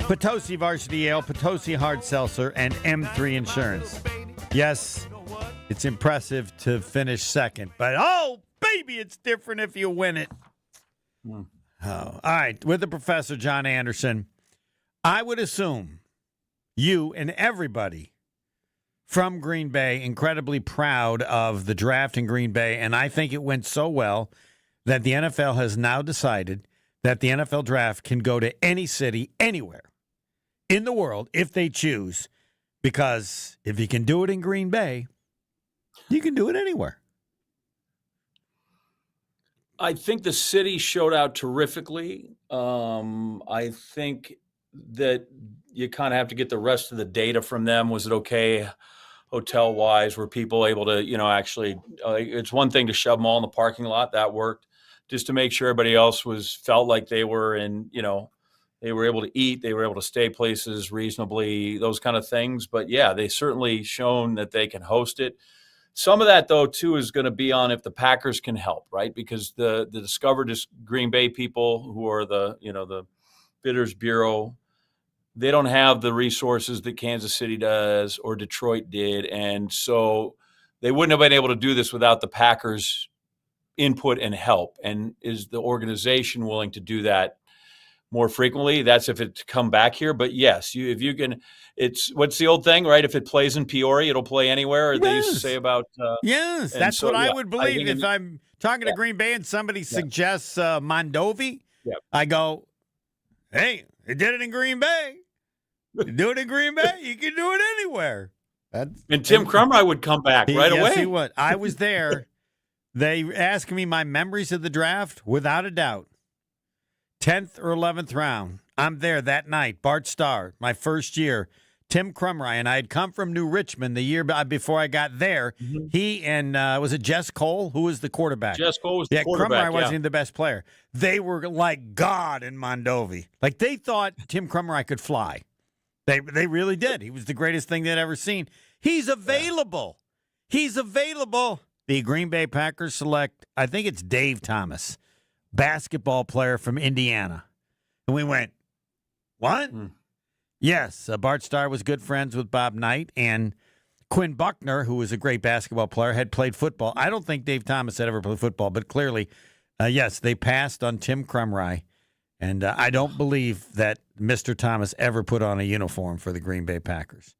Potosi Varsity Ale, Potosi Hard Seltzer, and M3 Insurance. Yes, it's impressive to finish second, but oh, baby, it's different if you win it. Oh, all right, with the professor, John Anderson, I would assume you and everybody from Green Bay incredibly proud of the draft in Green Bay, and I think it went so well that the NFL has now decided that the NFL draft can go to any city, anywhere in the world if they choose, because if you can do it in Green Bay, you can do it anywhere. I think the city showed out terrifically. I think that you kind of have to get the rest of the data from them. Was it okay hotel-wise, were people able to, actually, it's one thing to shove them all in the parking lot. That worked just to make sure everybody else felt like they were in, they were able to eat, they were able to stay places reasonably, those kind of things. But yeah, they certainly shown that they can host it. Some of that, though, too, is going to be on if the Packers can help, right? Because the Discover Green Bay people who are the Bidders Bureau, they don't have the resources that Kansas City does or Detroit did. And so they wouldn't have been able to do this without the Packers' input and help. And is the organization willing to do that more frequently? That's if it come back here. But yes, if you can, what's the old thing, right? If it plays in Peoria, it'll play anywhere. Or they used to say about yes, that's what I would believe. If I'm talking to Green Bay and somebody suggests Mondovi, I go, hey, they did it in Green Bay. You do it in Green Bay, you can do it anywhere. And Tim Krumrie would come back right away. Yes, he would. I was there. They asked me my memories of the draft, without a doubt. 10th or 11th round. I'm there that night. Bart Starr, my first year. Tim Krumrie, and I had come from New Richmond the year before I got there. Mm-hmm. He and, was it Jess Cole? Who was the quarterback? Jess Cole was the quarterback, Krumrie wasn't the best player. They were like God in Mondovi. Like, they thought Tim Krumrie could fly. They really did. He was the greatest thing they'd ever seen. He's available. He's available. The Green Bay Packers select, I think it's Dave Thomas, basketball player from Indiana. And we went, what? Yes, Bart Starr was good friends with Bob Knight, and Quinn Buckner, who was a great basketball player, had played football. I don't think Dave Thomas had ever played football, but clearly, yes, they passed on Tim Krumrie. And I don't believe that Mr. Thomas ever put on a uniform for the Green Bay Packers.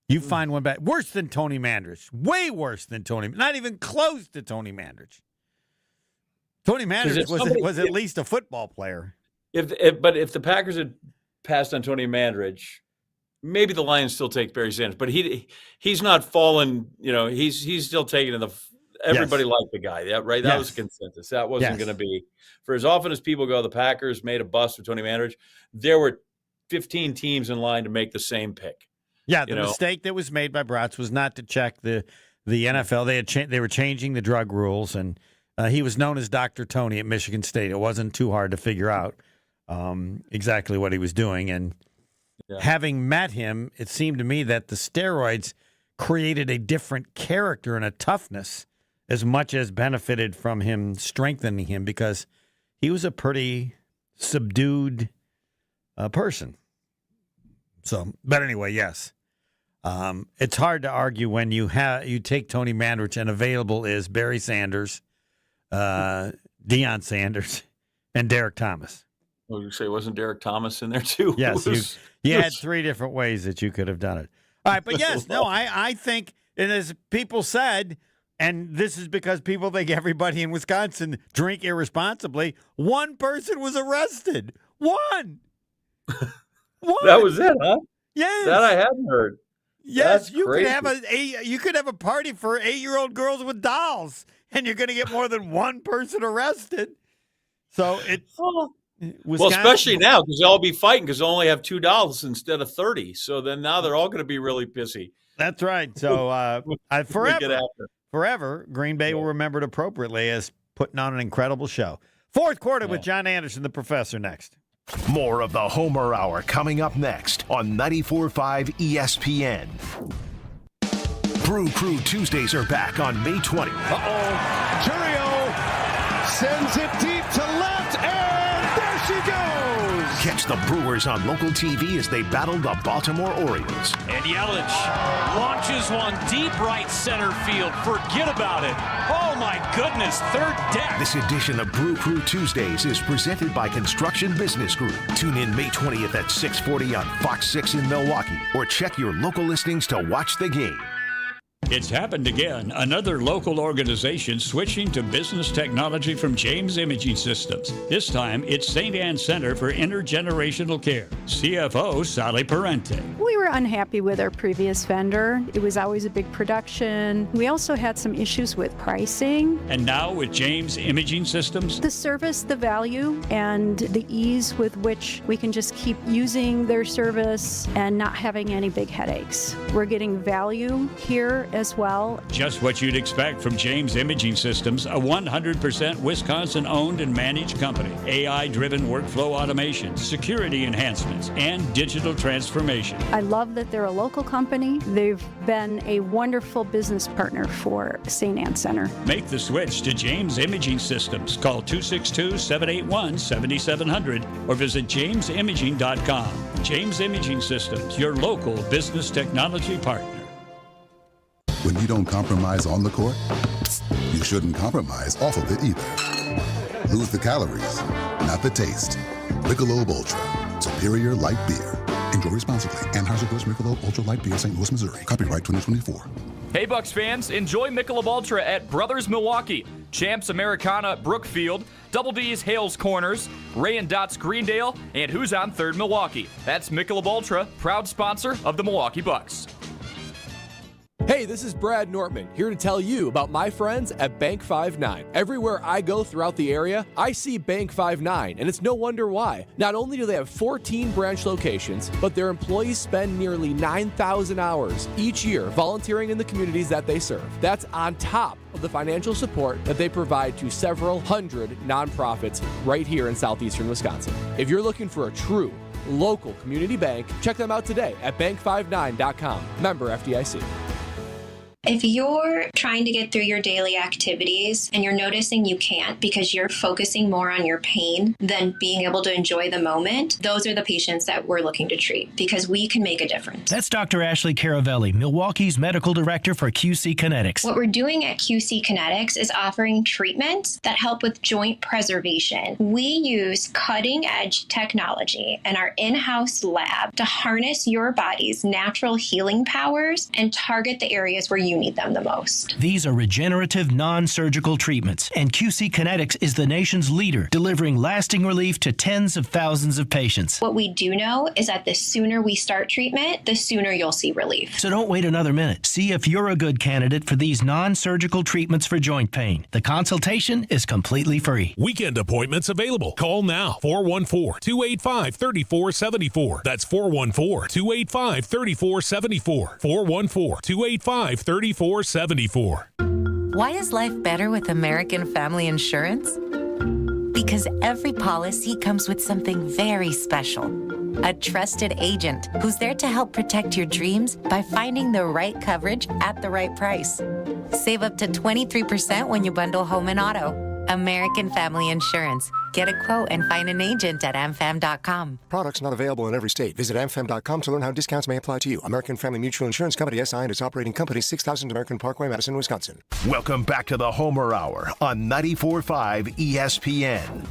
You find one back worse than Tony Mandrich, way worse than Tony, not even close to Tony Mandrich. Tony Mandrich was at least a football player. But if the Packers had passed on Tony Mandrich, maybe the Lions still take Barry Sanders. But he's not fallen. He's still taking in the. Everybody liked the guy, right? That was a consensus. That wasn't going to be, for as often as people go, the Packers made a bust with Tony Mandrich. There were 15 teams in line to make the same pick. Yeah, the mistake that was made by Bratz was not to check the NFL. They were changing the drug rules, and he was known as Dr. Tony at Michigan State. It wasn't too hard to figure out exactly what he was doing. And having met him, it seemed to me that the steroids created a different character and a toughness as much as benefited from him strengthening him, because he was a pretty subdued person. So, but anyway, yes. It's hard to argue when you take Tony Mandrich and available is Barry Sanders, Deion Sanders, and Derek Thomas. Well, you say wasn't Derek Thomas in there too? Yes, you had three different ways that you could have done it. All right, but yes, no, I think, and as people said, and this is because people think everybody in Wisconsin drink irresponsibly, one person was arrested. One. That was it, huh? Yes. That I hadn't heard. Yes, That's you crazy. could have a party for 8-year-old girls with dolls, and you're going to get more than one person arrested. So it's well, especially now, because they'll all be fighting because they'll only have $2 instead of 30. So then now they're all going to be really pissy. That's right. So forever, Green Bay will remember it appropriately as putting on an incredible show. Fourth quarter with John Anderson, the professor, next. More of the Homer Hour coming up next on 94.5 ESPN. Brew Crew Tuesdays are back on May 20th. Churio sends it deep to left, and there she goes. Catch the Brewers on local TV as they battle the Baltimore Orioles. And Yelich launches one deep right center field. Forget about it. Oh, my goodness, third deck. This edition of Brew Crew Tuesdays is presented by Construction Business Group. Tune in May 20th at 6:40 on Fox 6 in Milwaukee, or check your local listings to watch the game. It's happened again. Another local organization switching to business technology from James Imaging Systems. This time, it's St. Anne Center for Intergenerational Care. CFO Sally Parente. We were unhappy with our previous vendor. It was always a big production. We also had some issues with pricing. And now with James Imaging Systems, The service, the value, and the ease with which we can just keep using their service and not having any big headaches. We're getting value here as well. just what you'd expect from James Imaging Systems, a 100% Wisconsin-owned and managed company. AI-driven workflow automation, security enhancements, and digital transformation. I love that they're a local company. They've been a wonderful business partner for St. Anne Center. Make the switch to James Imaging Systems. Call 262-781-7700 or visit jamesimaging.com. James Imaging Systems, your local business technology partner. When you don't compromise on the court, you shouldn't compromise off of it either. Lose the calories, not the taste. Michelob Ultra, superior light beer. Enjoy responsibly. Anheuser-Busch Michelob Ultra Light Beer, St. Louis, Missouri. Copyright 2024. Hey, Bucks fans, enjoy Michelob Ultra at Brothers Milwaukee, Champs Americana Brookfield, Double D's Hales Corners, Ray and Dot's Greendale, and Who's on Third Milwaukee. That's Michelob Ultra, proud sponsor of the Milwaukee Bucks. Hey, this is Brad Nortman, here to tell you about my friends at Bank 5-9. Everywhere I go throughout the area, I see Bank 5-9, and it's no wonder why. Not only do they have 14 branch locations, but their employees spend nearly 9,000 hours each year volunteering in the communities that they serve. That's on top of the financial support that they provide to several hundred nonprofits right here in southeastern Wisconsin. If you're looking for a true local community bank, check them out today at bank59.com. Member FDIC. If you're trying to get through your daily activities and you're noticing you can't because you're focusing more on your pain than being able to enjoy the moment, those are the patients that we're looking to treat because we can make a difference. That's Dr. Ashley Caravelli, Milwaukee's medical director for QC Kinetics. What we're doing at QC Kinetics is offering treatments that help with joint preservation. We use cutting-edge technology in our in-house lab to harness your body's natural healing powers and target the areas where you need them the most. These are regenerative, non-surgical treatments, and QC Kinetics is the nation's leader, delivering lasting relief to tens of thousands of patients. What we do know is that the sooner we start treatment, the sooner you'll see relief. So don't wait another minute. See if you're a good candidate for these non-surgical treatments for joint pain. The consultation is completely free. Weekend appointments available. Call now. 414-285-3474. That's 414-285-3474. 414-285-3474. Why is life better with American Family Insurance? Because every policy comes with something very special. A trusted agent who's there to help protect your dreams by finding the right coverage at the right price. Save up to 23% when you bundle home and auto. American Family Insurance. Get a quote and find an agent at amfam.com. Products not available in every state. Visit amfam.com to learn how discounts may apply to you. American Family Mutual Insurance Company, SI, and its operating company, 6000 American Parkway, Madison, Wisconsin. Welcome back to the Homer Hour on 94.5 ESPN.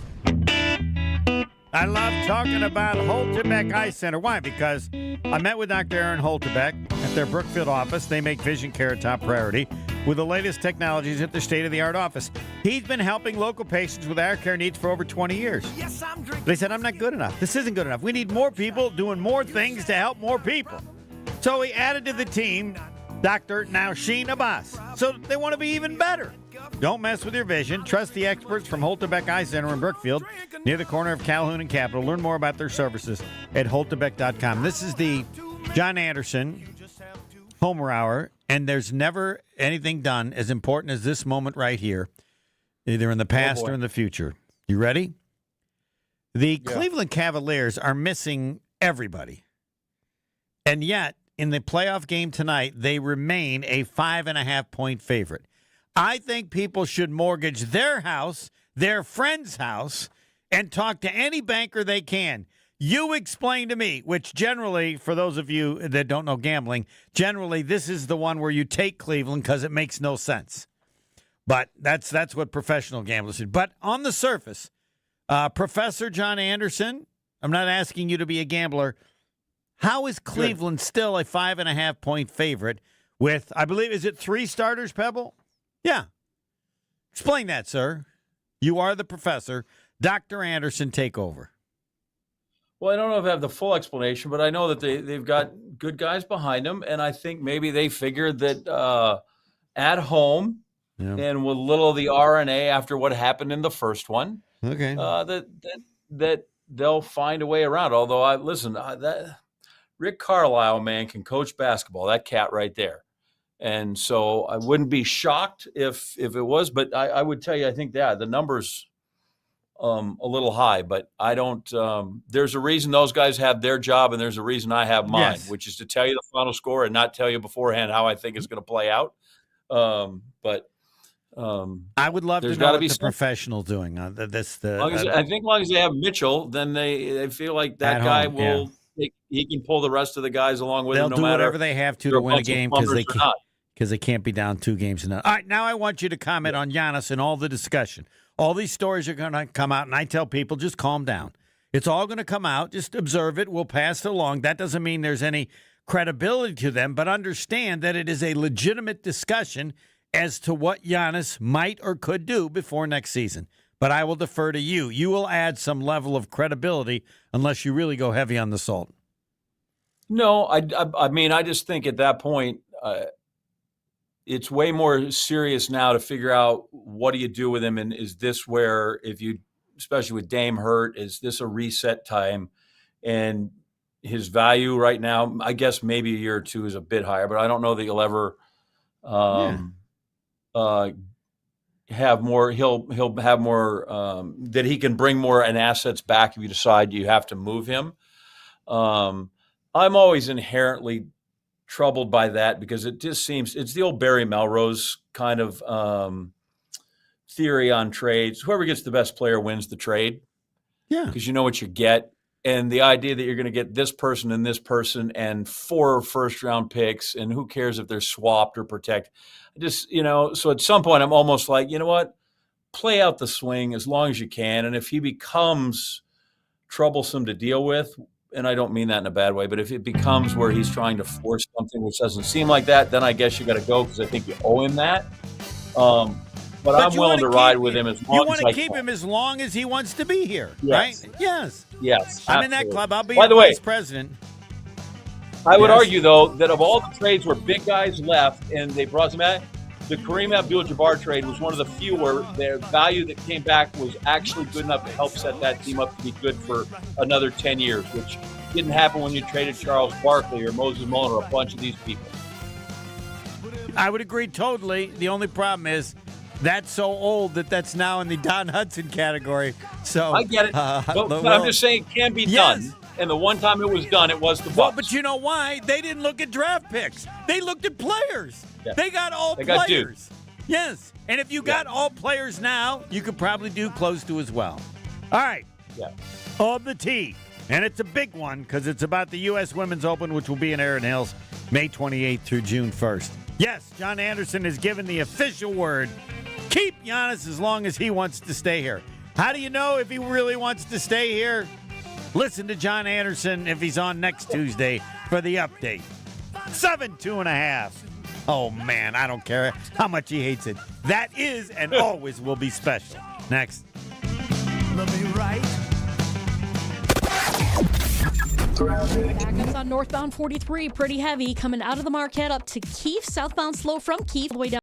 I love talking about Holterbeck Eye Center. Why? Because I met with Dr. Aaron Holterbeck at their Brookfield office. They make vision care a top priority with the latest technologies at their state-of-the-art office. He's been helping local patients with eye care needs for over 20 years. They said, I'm not good enough. This isn't good enough. We need more people doing more things to help more people. So he added to the team Dr. Nausheen Abbas. So they want to be even better. Don't mess with your vision. Trust the experts from Holterbeck Eye Center in Brookfield, near the corner of Calhoun and Capitol. Learn more about their services at holterbeck.com. This is the John Anderson Homer Hour, and there's never anything done as important as this moment right here, either in the past or in the future. You ready? The Cleveland Cavaliers are missing everybody. And yet, in the playoff game tonight, they remain a 5.5-point favorite. I think people should mortgage their house, their friend's house, and talk to any banker they can. You explain to me, which generally, for those of you that don't know gambling, generally this is the one where you take Cleveland because it makes no sense. But that's what professional gamblers do. But on the surface, Professor John Anderson, I'm not asking you to be a gambler. How is Cleveland still a 5.5-point favorite with, I believe, is it 3 starters, Pebble? Yeah. Explain that, sir. You are the professor. Dr. Anderson, take over. Well, I don't know if I have the full explanation, but I know that they've got good guys behind them, and I think maybe they figured that at home and with little of the RNA after what happened in the first one, that they'll find a way around. Although, that Rick Carlisle, man, can coach basketball. That cat right there. And so I wouldn't be shocked if it was, but I would tell you, I think the numbers a little high, but I don't. There's a reason those guys have their job, and there's a reason I have mine, which is to tell you the final score and not tell you beforehand how I think it's going to play out. But I would love to know what the professionals doing. I think as long as they have Mitchell, then they feel like that guy will. He can pull the rest of the guys along with him. They'll do whatever they have to win a game because they can't be down 2 games to none. All right, now I want you to comment on Giannis and all the discussion. All these stories are going to come out, and I tell people, just calm down. It's all going to come out. Just observe it. We'll pass it along. That doesn't mean there's any credibility to them, but understand that it is a legitimate discussion as to what Giannis might or could do before next season. But I will defer to you. You will add some level of credibility unless you really go heavy on the salt. No, I mean, I just think at that point, it's way more serious now to figure out what do you do with him, and is this where, especially with Dame hurt, is this a reset time? And his value right now, I guess maybe a year or two is a bit higher, but I don't know that you'll ever have more. He'll have more that he can bring more and assets back if you decide you have to move him. I'm always inherently troubled by that because it just seems it's the old Barry Melrose kind of theory on trades. Whoever gets the best player wins the trade. Yeah. Because you know what you get. And the idea that you're going to get this person and 4 first-round picks, and who cares if they're swapped or protected. So at some point I'm almost like, you know what? Play out the swing as long as you can. And if he becomes troublesome to deal with, and I don't mean that in a bad way, but if it becomes where he's trying to force something which doesn't seem like that, then I guess you got to go because I think you owe him that. But I'm willing to ride with him as long as I can. You want to keep him as long as he wants to be here, right? Yes. Yes. I'm in that club. I'll be By the way, vice president. I would argue, though, that of all the trades where big guys left and they brought some back, the Kareem Abdul-Jabbar trade was one of the few where their value that came back was actually good enough to help set that team up to be good for another 10 years, which didn't happen when you traded Charles Barkley or Moses Malone or a bunch of these people. I would agree totally. The only problem is that's so old that's now in the Don Hudson category. So I get it. But I'm just saying it can be done. And the one time it was done, it was the Bucks. Well, but you know why? They didn't look at draft picks. They looked at players. Yeah. They got all players. Yes. And if you got all players now, you could probably do close to as well. All right. Yeah. Of the tee. And it's a big one because it's about the U.S. Women's Open, which will be in Erin Hills May 28th through June 1st. Yes, John Anderson has given the official word. Keep Giannis as long as he wants to stay here. How do you know if he really wants to stay here? Listen to John Anderson if he's on next Tuesday for the update. 7-2.5. Oh, man, I don't care how much he hates it. That is and always will be special. Next. Let me write. Backups on northbound 43, pretty heavy, coming out of the Marquette up to Keefe. Southbound slow from Keefe, all the way down